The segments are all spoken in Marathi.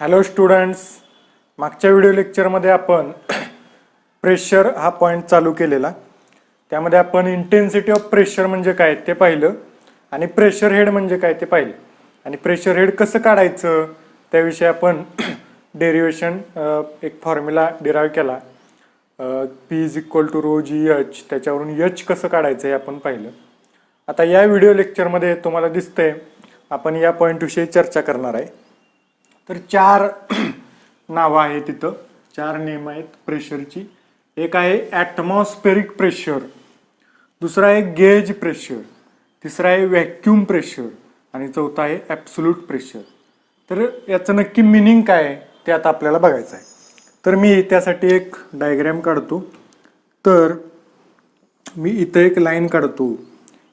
हॅलो स्टुडंट्स, मागच्या व्हिडिओ लेक्चरमध्ये आपण प्रेशर हा पॉईंट चालू केलेला. त्यामध्ये आपण इंटेन्सिटी ऑफ प्रेशर म्हणजे काय ते पाहिलं आणि प्रेशर हेड म्हणजे काय ते पाहिलं आणि प्रेशर हेड कसं काढायचं त्याविषयी आपण डेरिवेशन एक फॉर्म्युला डिराईव्ह केला. P is equal to rho G H, त्याच्यावरून एच कसं काढायचं हे आपण पाहिलं. आता या व्हिडिओ लेक्चरमध्ये तुम्हाला दिसतंय आपण या पॉईंटविषयी चर्चा करणार आहे. तर चार नावं आहेत तिथं, चार नेम आहेत प्रेशरची. एक आहे ॲटमॉस्फेरिक प्रेशर, दुसरा आहे गेज प्रेशर, तिसरा आहे व्हॅक्यूम प्रेशर आणि चौथा आहे ॲब्सोल्यूट प्रेशर. तर याचं नक्की मिनिंग काय आहे ते आता आपल्याला बघायचं आहे. तर मी त्यासाठी एक डायग्रॅम काढतो. तर मी इथं एक लाईन काढतो,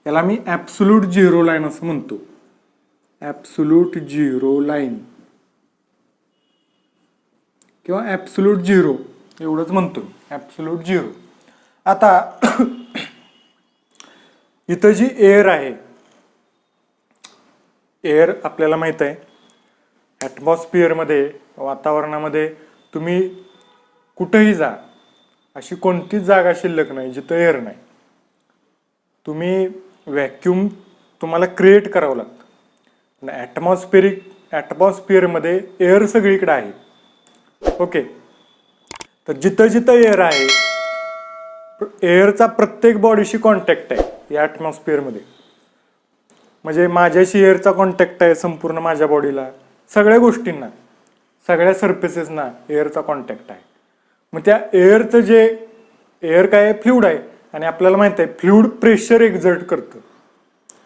याला मी ॲब्सोल्यूट झिरो लाईन असं म्हणतो. ॲब्सोल्यूट झिरो लाईन किंवा ॲब्सोल्यूट झिरो एवढंच म्हणतो, ॲब्सोल्यूट झिरो. आता इथं जी एअर आहे, एअर आपल्याला माहित आहे ॲटमॉस्फिअरमध्ये, वातावरणामध्ये तुम्ही कुठेही जा, अशी कोणतीच जागा शिल्लक नाही जिथं एअर नाही. तुम्ही व्हॅक्यूम तुम्हाला क्रिएट करावं लागतं. ॲटमॉस्फिअरमध्ये एअर सगळीकडे आहे. ओके, तर जिथं जिथं एअर आहे, एअरचा प्रत्येक बॉडीशी कॉन्टॅक्ट आहे या ॲटमॉस्फिअरमध्ये. म्हणजे माझ्याशी एअरचा कॉन्टॅक्ट आहे संपूर्ण माझ्या बॉडीला, सगळ्या गोष्टींना, सगळ्या सरफेसेसना एअरचा कॉन्टॅक्ट आहे. मग त्या एअरचं जे एअर काय आहे, फ्लुइड आहे आणि आपल्याला माहित आहे फ्लुइड प्रेशर एक्झर्ट करतं.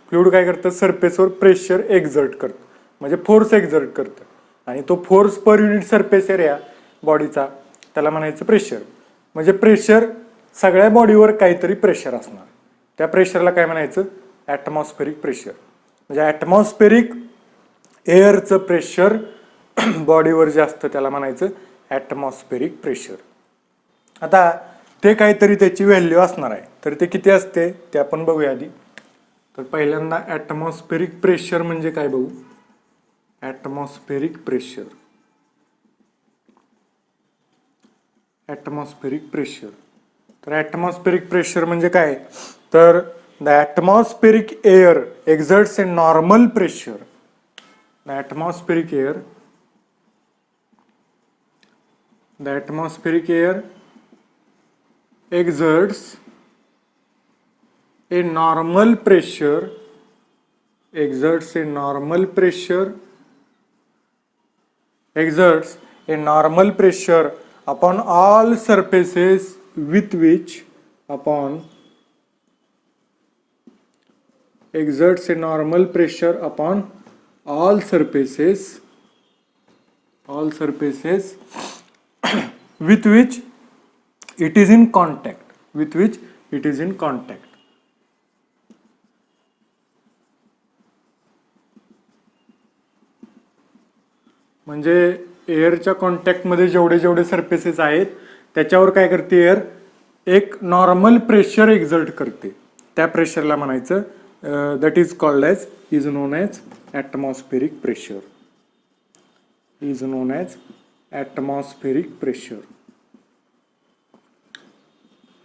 फ्लुइड काय करतं, सरफेसवर प्रेशर एक्झर्ट करतं, म्हणजे फोर्स एक्झर्ट करतं आणि तो force per unit surface area बॉडीचा त्याला म्हणायचं प्रेशर. म्हणजे प्रेशर, सगळ्या बॉडीवर काहीतरी प्रेशर असणार, त्या प्रेशरला काय म्हणायचं, ॲटमॉस्फेरिक प्रेशर. म्हणजे ॲटमॉस्फेरिक एअरचं प्रेशर बॉडीवर जे असतं त्याला म्हणायचं ॲटमॉस्फेरिक प्रेशर. आता ते काहीतरी त्याची व्हॅल्यू असणार आहे, तर ते किती असते ते आपण बघूया आधी. तर पहिल्यांदा ॲटमॉस्फेरिक प्रेशर म्हणजे काय बघू. Atmospheric pressure, atmospheric pressure. तर ॲटमॉस्फेरिक प्रेशर म्हणजे काय, तर the atmospheric air एक्झर्ट्स a normal pressure. The atmospheric air, the atmospheric air exerts a normal pressure, exerts a normal pressure, exerts a normal pressure upon all surfaces with which, upon, exerts a normal pressure upon all surfaces, all surfaces with which it is in contact, with which it is in contact. म्हणजे एअरच्या कॉन्टॅक्टमध्ये जेवढे जेवढे सरफेसेस आहेत त्याच्यावर काय करते एअर, एक नॉर्मल प्रेशर एक्झर्ट करते. त्या प्रेशरला म्हणायचं that is called as, is non as atmospheric pressure, is non as atmospheric pressure.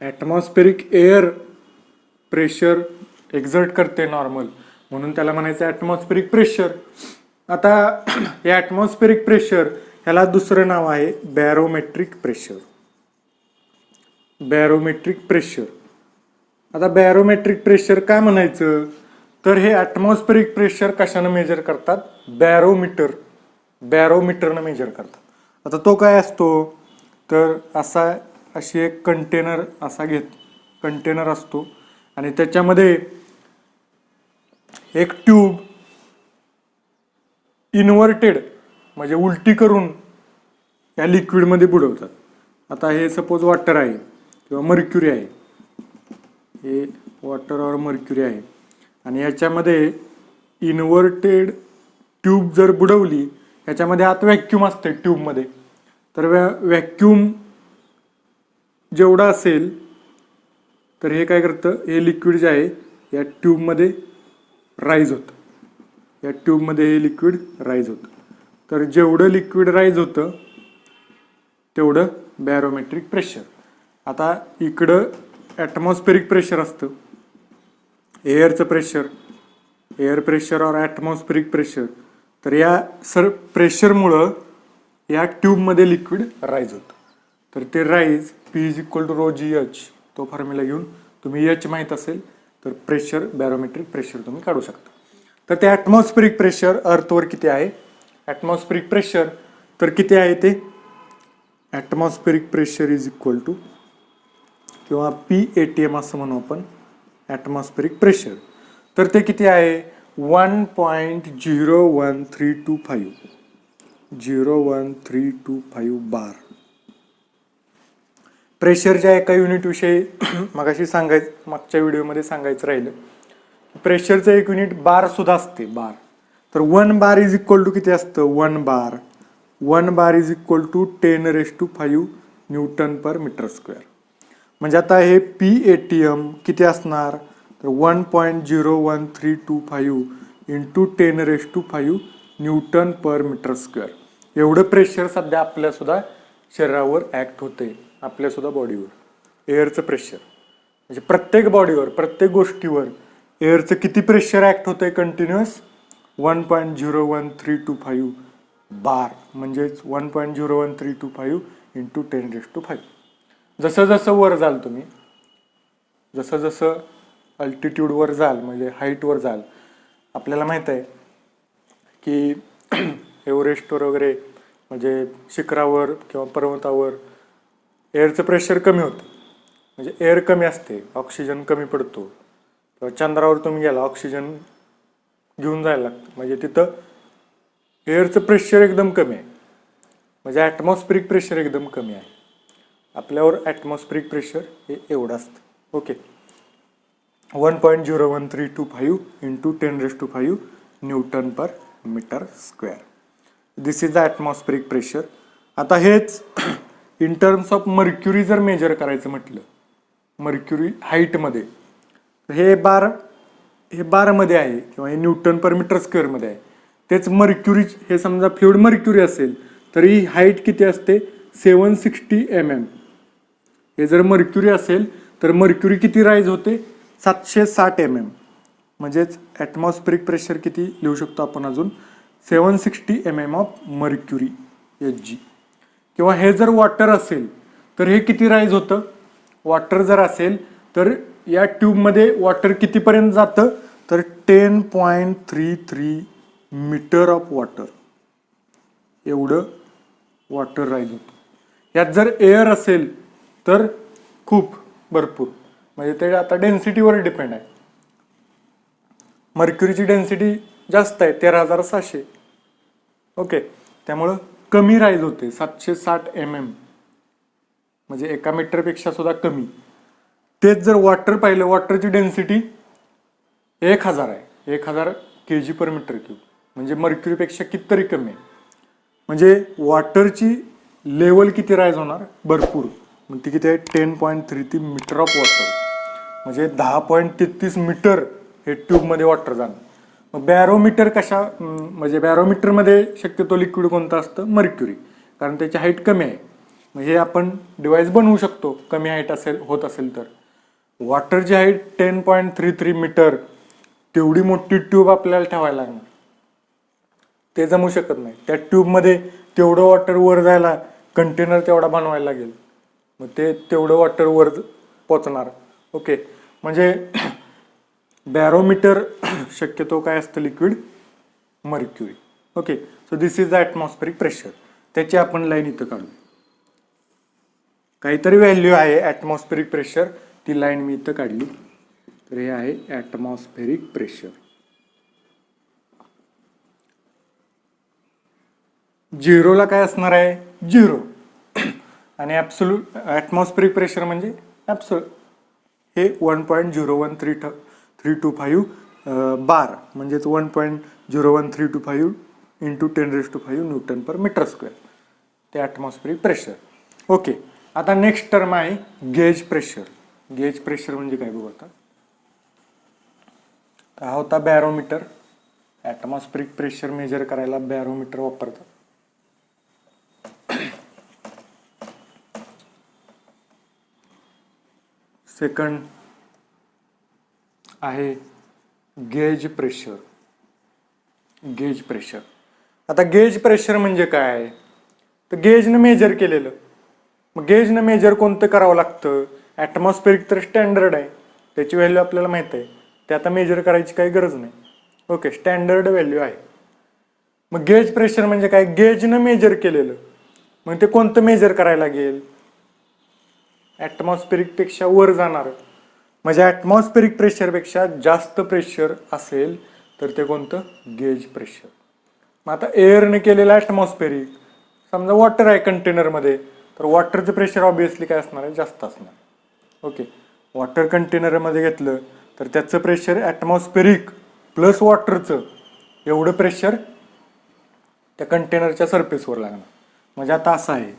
Atmospheric air pressure exert करते नॉर्मल, म्हणून त्याला म्हणायचं ॲटमॉस्फेरिक प्रेशर. आता या ॲटमॉस्फेरिक प्रेशर ह्याला दुसरं नाव आहे बॅरोमेट्रिक प्रेशर. बॅरोमेट्रिक प्रेशर. आता बॅरोमेट्रिक प्रेशर काय म्हणायचं, तर हे ॲटमॉस्फेरिक प्रेशर कशानं मेजर करतात, बॅरोमीटर, बॅरोमीटरनं मेजर करतात. आता तो काय असतो, तर अशी एक कंटेनर कंटेनर असतो आणि त्याच्यामध्ये एक ट्यूब इन्व्हर्टेड म्हणजे उलटी करून या लिक्विडमध्ये बुडवतात. आता हे सपोज वॉटर आहे किंवा मर्क्युरी आहे, हे वॉटर और मर्क्युरी आहे आणि याच्यामध्ये इन्व्हर्टेड ट्यूब जर बुडवली, ह्याच्यामध्ये आत व्हॅक्यूम असते ट्यूबमध्ये, तर व्हॅक्यूम जेवढं असेल तर हे काय करतं, हे लिक्विड जे आहे या ट्यूबमध्ये राईज होतं, या ट्यूबमध्ये हे लिक्विड राईज होतं. तर जेवढं लिक्विड राईज होतं तेवढं बॅरोमेट्रिक प्रेशर. आता इकडं ॲटमॉस्फेरिक प्रेशर असतं, एअरचं प्रेशर, एअर प्रेशर और ॲटमॉस्फेरिक प्रेशर. तर या प्रेशरमुळं या ट्यूबमध्ये लिक्विड राईज होतं. तर ते rise P is equal to rho G H, तो फॉर्म्युला घेऊन तुम्ही एच माहीत असेल तर प्रेशर, बॅरोमेट्रिक प्रेशर तुम्ही काढू शकता. तर ते ॲटमॉस्फेरिक प्रेशर अर्थवर किती आहे, ॲटमॉस्फेरिक प्रेशर तर किती आहे ते, atmospheric pressure is equal to किंवा PATM असं म्हणू आपण, ॲटमॉस्फेरिक प्रेशर. तर ते किती आहे 1.01325 01325 बार. प्रेशरच्या एका युनिटविषयी मगाशी मागच्या व्हिडिओमध्ये सांगायचं राहिलं, प्रेशरचं एक युनिट बार सुद्धा असते, बार. तर 1 बार इज इक्वल टू किती असतं, 1 bar is equal to 10⁵ newton per metre square. म्हणजे आता हे PATM किती असणार, तर 1.01325 into 10⁵ newton per metre square. एवढं प्रेशर सध्या आपल्या सुद्धा शरीरावर ॲक्ट होते, आपल्या सुद्धा बॉडीवर. एअरचं प्रेशर म्हणजे प्रत्येक बॉडीवर, प्रत्येक गोष्टीवर एअरचं किती प्रेशर ॲक्ट होतंय कंटिन्युअस, 1.01325 बार, म्हणजेच 1.01325 इंटू 10⁵. जसं जसं वर जाल तुम्ही, जसं जसं अल्टिट्यूडवर जाल म्हणजे हाईटवर जाल, आपल्याला माहीत आहे की एव्हरेस्टवर वगैरे म्हणजे शिखरावर किंवा पर्वतावर एअरचं प्रेशर कमी होतं, म्हणजे एअर कमी असते, ऑक्सिजन कमी पडतो. किंवा चंद्रावर तुम्ही गेला, ऑक्सिजन घेऊन जायला लागतं, म्हणजे तिथं एअरचं प्रेशर एकदम कमी आहे, म्हणजे ॲटमॉस्फेरिक प्रेशर एकदम कमी आहे. आपल्यावर ॲटमॉस्फेरिक प्रेशर हे एवढं असतं. Okay, 1.01325 into 10⁵ newton per metre square. This is the atmospheric pressure. आता हेच इन टर्म्स ऑफ मर्क्युरी जर मेजर करायचं म्हटलं, मर्क्युरी हाईटमध्ये, हे बारमध्ये आहे किंवा हे न्यूटन पर मीटर स्क्वेअरमध्ये आहे. तेच मर्क्युरी, हे समजा फ्लुइड मर्क्युरी असेल तर ही हाईट किती असते, 760 mm. हे जर मर्क्युरी असेल तर मर्क्युरी किती राईज होते, 760 mm. म्हणजेच ॲटमॉस्फेरिक प्रेशर किती लिहू शकतो आपण अजून, 760 mm ऑफ मर्क्युरी Hg. किंवा हे जर वॉटर असेल तर हे किती राईज होतं, वॉटर जर असेल तर या ट्यूबमध्ये वॉटर कितीपर्यंत जातं, तर 10.33 मीटर ऑफ वॉटर, एवढं वॉटर राईज होतं. यात जर एअर असेल तर खूप भरपूर, म्हणजे ते आता डेन्सिटीवर डिपेंड आहे. मर्क्युरीची डेन्सिटी जास्त आहे, 13,700. ओके, त्यामुळं कमी राईज होते, 760 mm, म्हणजे एका मीटरपेक्षा सुद्धा कमी. तेच जर वॉटर पाहिलं, वॉटरची डेन्सिटी 1000 आहे, 1000 kg पर मीटर क्यूब, म्हणजे मर्क्युरीपेक्षा कितीतरी कमी आहे. म्हणजे वॉटरची लेवल किती राईज होणार, भरपूर. मग ती किती आहे, 10.33 मीटर ऑफ वॉटर, म्हणजे 10.33 मीटर हे ट्यूबमध्ये वॉटर जाणार. मग बॅरोमीटर म्हणजे बॅरोमीटरमध्ये शक्यतो लिक्विड कोणतं असतं, मर्क्युरी, कारण त्याची हाईट कमी आहे. म्हणजे आपण डिव्हाइस बनवू शकतो कमी हाईट होत असेल तर. वॉटरची हाईट 10.33 मीटर, तेवढी मोठी ट्यूब आपल्याला ठेवायला लागणार, ते जमू शकत नाही. त्या ट्यूबमध्ये तेवढं वॉटर वर जायला कंटेनर तेवढा बनवायला लागेल, मग ते तेवढं वॉटर वर पोचणार. ओके, म्हणजे बॅरोमीटर शक्यतो काय असतं, liquid mercury. Okay, so this is the atmospheric pressure. त्याची आपण लाईन इथं काढू, काहीतरी व्हॅल्यू आहे ॲटमॉस्फेरिक प्रेशर, ती लाईन मी इथं काढली. तर हे आहे ॲटमॉस्फेरिक प्रेशर. 0ला काय असणार आहे, 0. आणि ॲब्सोल्यूट ॲटमॉस्फेरिक प्रेशर म्हणजे हे 1.01325 बार, म्हणजेच 1.01325 into 10⁵ newton per metre square, ते ॲटमॉस्फेरिक प्रेशर. ओके, आता नेक्स्ट टर्म आहे गेज प्रेशर. गेज प्रेशर म्हणजे काय बघू आता. हा होता बॅरोमीटर. ॲटमॉस्फेरिक प्रेशर मेजर करायला बॅरोमीटर वापरतात. सेकंड आहे गेज प्रेशर. गेज प्रेशर, आता गेज प्रेशर म्हणजे काय, तर गेजनं मेजर केलेलं. मग गेजनं मेजर कोणतं करावं लागतं, ॲटमॉस्फेरिक तर स्टँडर्ड आहे, त्याची व्हॅल्यू आपल्याला माहिती आहे, ते आता मेजर करायची काही गरज नाही. ओके, स्टँडर्ड व्हॅल्यू आहे. मग गेज प्रेशर म्हणजे काय, गेजनं मेजर केलेलं. मग ते कोणतं मेजर करायला लागेल, ॲटमॉस्फेरिक पेक्षा वर जाणार. म्हणजे ॲटमॉस्फेरिक प्रेशरपेक्षा जास्त प्रेशर असेल तर ते कोणतं, गेज प्रेशर. मग आता एअरने केलेलं ॲटमॉस्फेरिक, समजा वॉटर आहे कंटेनरमध्ये, तर वॉटरचं प्रेशर ऑब्विसली काय असणार आहे, जास्त असणार. ओके, वॉटर कंटेनरमध्ये घेतलं तर त्याचं प्रेशर ॲटमॉस्फेरिक प्लस वॉटरचं एवढं प्रेशर त्या कंटेनरच्या सरफेसवर लागणार. म्हणजे आता असं आहे,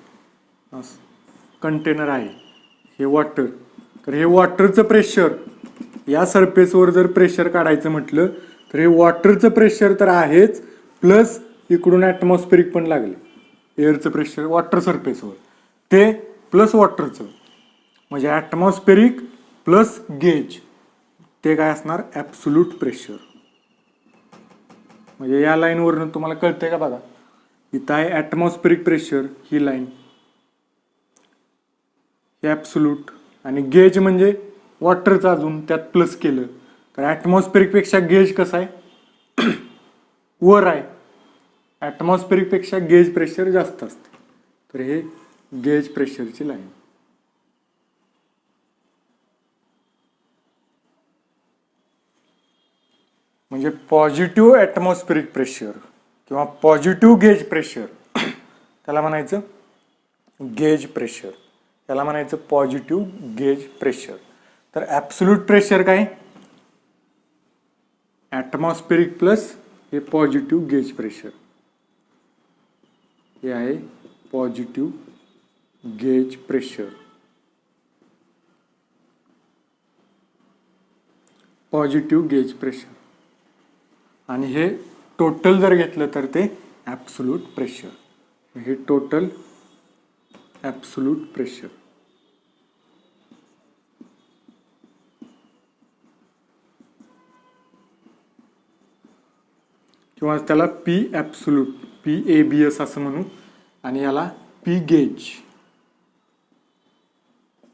कंटेनर आहे हे वॉटर, तर हे वॉटरचं प्रेशर या सरफेसवर जर प्रेशर काढायचं म्हटलं तर हे वॉटरचं प्रेशर तर आहेच, प्लस इकडून ॲटमॉस्फेरिक पण लागले, एअरचं प्रेशर वॉटर सरफेसवर ते प्लस वॉटरचं, म्हणजे ॲटमॉस्फेरिक प्लस गेज, ते काय असणार, ॲब्सोल्यूट प्रेशर. म्हणजे या लाईनवरून तुम्हाला कळतंय का बघा, इथं आहे ॲटमॉस्फेरिक प्रेशर, ही लाईन हे ॲब्सोल्यूट, आणि गेज म्हणजे वॉटरचं अजून त्यात प्लस केलं तर ॲटमॉस्फेरिक पेक्षा गेज कसं आहे, वर आहे. ॲटमॉस्फेरिक पेक्षा गेज प्रेशर जास्त असते, तर हे गेज प्रेशरची लाईन. म्हणजे पॉझिटिव्ह ॲटमॉस्फेरिक प्रेशर किंवा पॉझिटिव्ह गेज प्रेशर, त्याला म्हणायचं गेज प्रेशर, त्याला म्हणायचं पॉझिटिव्ह गेज प्रेशर. तर ॲब्सोल्यूट प्रेशर काय, ॲटमॉस्फेरिक प्लस हे पॉझिटिव्ह गेज प्रेशर, हे आहे positive gauge pressure. Positive gauge pressure, आणि हे टोटल जर घेतलं तर ते ॲब्सोल्यूट प्रेशर. हे टोटल ॲब्सोल्यूट प्रेशर. किंवा त्याला पी ॲब्सोल्यूट, PABS असं म्हणू, आणि याला पी गेज,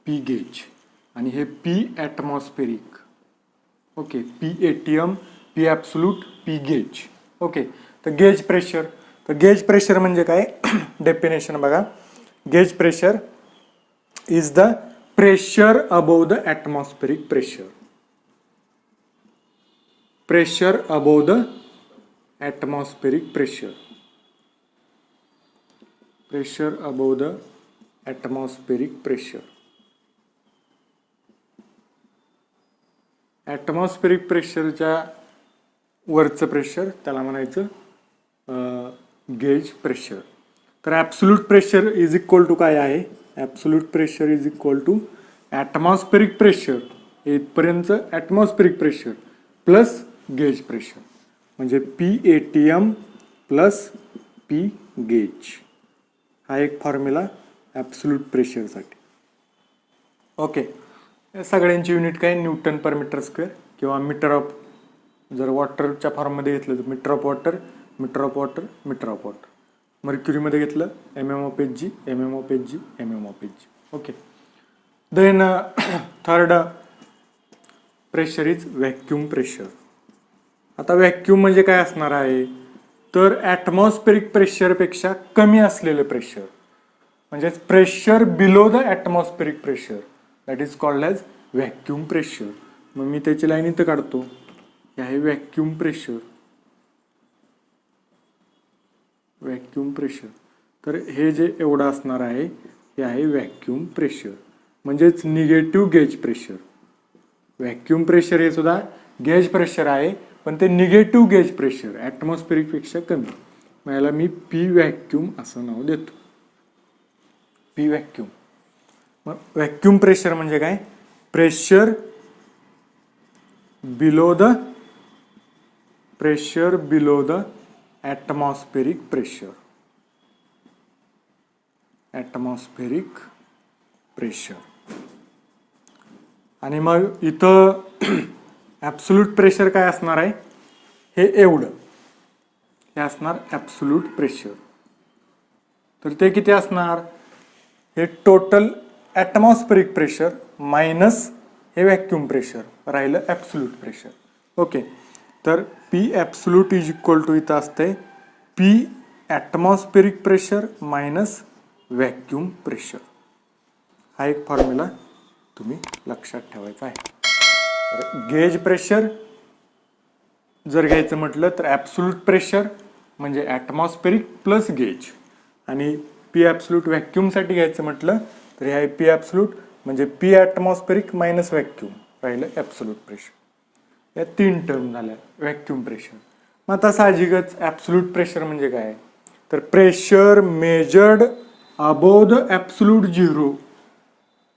पी गेज, आणि हे P atmospheric. Okay, PATM, P absolute, P gauge. Okay, तर गेज प्रेशर, तर गेज प्रेशर म्हणजे काय, डेफिनेशन बघा, gauge pressure is the pressure above the atmospheric pressure. Pressure above the atmospheric pressure, pressure above the atmospheric pressure. Atmospheric प्रेशरच्या वरचं प्रेशर त्याला म्हणायचं गेज प्रेशर. तर absolute pressure is equal to काय आहे, absolute pressure is equal to atmospheric pressure, इथपर्यंत atmospheric pressure plus gauge pressure, म्हणजे PATM प्लस पी गेज. हा एक फॉर्म्युला ॲब्सोल्यूट प्रेशरसाठी. ओके, या सगळ्यांची युनिट काय, न्यूटन पर मीटर स्क्वेअर किंवा मीटर ऑफ, जर वॉटरच्या फॉर्ममध्ये घेतलं तर metre of water, metre of water, metre of water. मर्क्युरीमध्ये घेतलं MM/Hg, MM/Hg, MM/Hg. Okay, then third pressure is vacuum pressure. आता व्हॅक्यूम म्हणजे काय असणार आहे, तर ॲटमॉस्फेरिक प्रेशरपेक्षा कमी असलेलं प्रेशर, म्हणजे pressure below the atmospheric pressure, that is called as vacuum pressure. मग मी त्याची लाईन इथं काढतो, हे आहे व्हॅक्यूम प्रेशर, व्हॅक्यूम प्रेशर. तर हे जे एवढं असणार आहे हे आहे व्हॅक्यूम प्रेशर, म्हणजेच negative gauge pressure. Vacuum pressure हे सुद्धा गेज प्रेशर आहे, पण ते निगेटिव्ह गेज प्रेशर, ॲटमॉस्फेरिकपेक्षा कमी. मग याला मी पी व्हॅक्यूम असं नाव देतो, पी व्हॅक्यूम. मग व्हॅक्यूम प्रेशर म्हणजे काय, pressure below the, pressure below the atmospheric pressure, atmospheric pressure. आणि मग इथं ॲब्सोल्यूट प्रेशर काय असणार आहे, हे एवढं, हे असणार ॲब्सोल्यूट प्रेशर. तर ते किती असणार, हे टोटल ॲटमॉस्फेरिक प्रेशर मायनस हे व्हॅक्यूम प्रेशर राहिलं ॲब्सोल्यूट प्रेशर. ओके, तर P absolute is equal to इथं असते P atmospheric pressure minus vacuum pressure. हा एक फॉर्म्युला तुम्ही लक्षात ठेवायचा आहे. तर गेज प्रेशर जर घ्यायचं म्हटलं तर ॲब्सोल्यूट प्रेशर म्हणजे ॲटमॉस्फेरिक प्लस गेज, आणि पी ॲब्सोल्यूट व्हॅक्यूमसाठी घ्यायचं म्हटलं तर हे आहे पी ॲब्सोल्यूट म्हणजे पी ॲटमॉस्फेरिक मायनस व्हॅक्यूम राहिलं ॲब्सोल्यूट प्रेशर. या 3 टर्म झाल्या व्हॅक्यूम प्रेशर. मग आता साहजिकच ॲब्सोल्यूट प्रेशर म्हणजे काय, तर pressure measured above the absolute zero.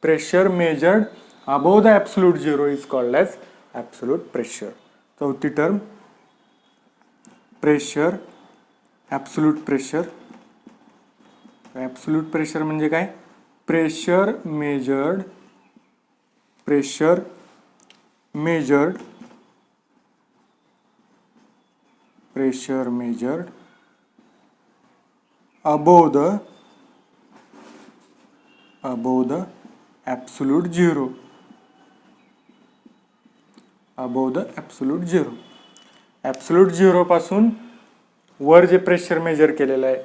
Pressure measured above the absolute zero is called as absolute pressure. चौथी term pressure absolute pressure. Absolute pressure म्हणजे काय, pressure measured above the absolute zero. Absolute zero पासून वर जे प्रेशर मेजर केलेलं आहे,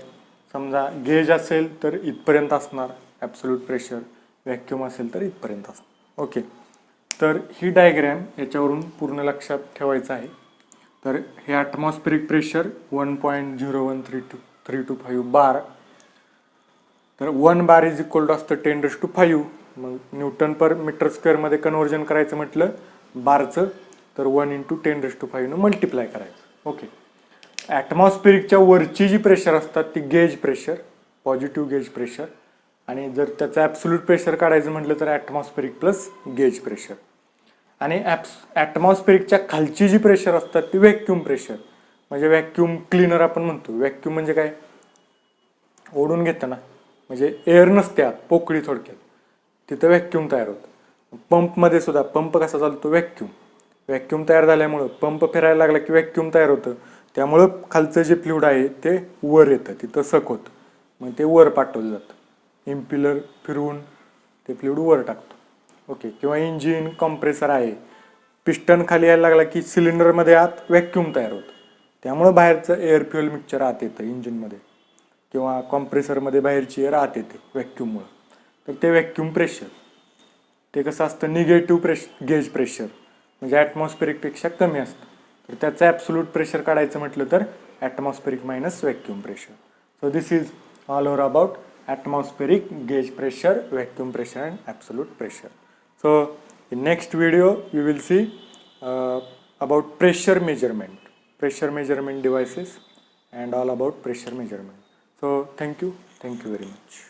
समजा गेज असेल तर इथपर्यंत असणार ॲब्सोल्यूट प्रेशर, व्हॅक्यूम असेल तर इथपर्यंत असणार. ओके, तर ही डायग्रॅम याच्यावरून पूर्ण लक्षात ठेवायचं आहे. तर हे ॲटमॉस्फेरिक प्रेशर 1.01325 बार. तर 1 बार इज इक्वल टू असतं 10⁵. मग न्यूटन पर मीटर स्क्वेअरमध्ये कन्व्हर्जन करायचं म्हटलं बारचं तर 1 × 10⁵ मल्टिप्लाय करायचं. ओके, ॲटमॉस्फेरिकच्या वरची जी प्रेशर असतात ती gauge pressure, positive gauge pressure, आणि जर त्याचं ॲब्सोल्यूट प्रेशर काढायचं म्हटलं तर ॲटमॉस्फेरिक प्लस गेज प्रेशर. आणि ॲटमॉस्फेरिकच्या खालची जी प्रेशर असतात ती व्हॅक्यूम प्रेशर म्हणजे व्हॅक्यूम क्लीनर आपण म्हणतो. व्हॅक्यूम म्हणजे काय, ओढून घेतं ना, म्हणजे एअर नसते आत, पोकळी थोडक्यात, तिथं व्हॅक्यूम तयार होतं. पंपमध्ये सुद्धा पंप कसा चालतो, व्हॅक्यूम तयार झाल्यामुळं पंप फिरायला लागला की व्हॅक्यूम तयार होतं, त्यामुळं खालचं जे फ्लुइड आहे ते वर येतं, तिथं सक होतं, मग ते वर पाठवलं जातं, इम्पिलर फिरवून ते फ्लुइड वर टाकतो. ओके, किंवा इंजिन कॉम्प्रेसर आहे, पिस्टन खाली यायला लागला की सिलेंडरमध्ये आत व्हॅक्यूम तयार होतं, त्यामुळं बाहेरचं एअर फ्युएल मिक्सचर आत येतं इंजिनमध्ये, किंवा कॉम्प्रेसरमध्ये बाहेरची एअर आत येते व्हॅक्यूममुळं. तर ते व्हॅक्यूम प्रेशर ते कसं असतं, निगेटिव्ह गेज प्रेशर म्हणजे ॲटमॉस्फेरिकपेक्षा कमी असतं. तर त्याचं ॲब्सोल्यूट प्रेशर काढायचं म्हटलं तर atmospheric minus vacuum pressure. So this is all over about atmospheric gauge pressure, vacuum pressure and absolute pressure. So in next video we will see about pressure measurement devices and all about pressure measurement. So thank you very much.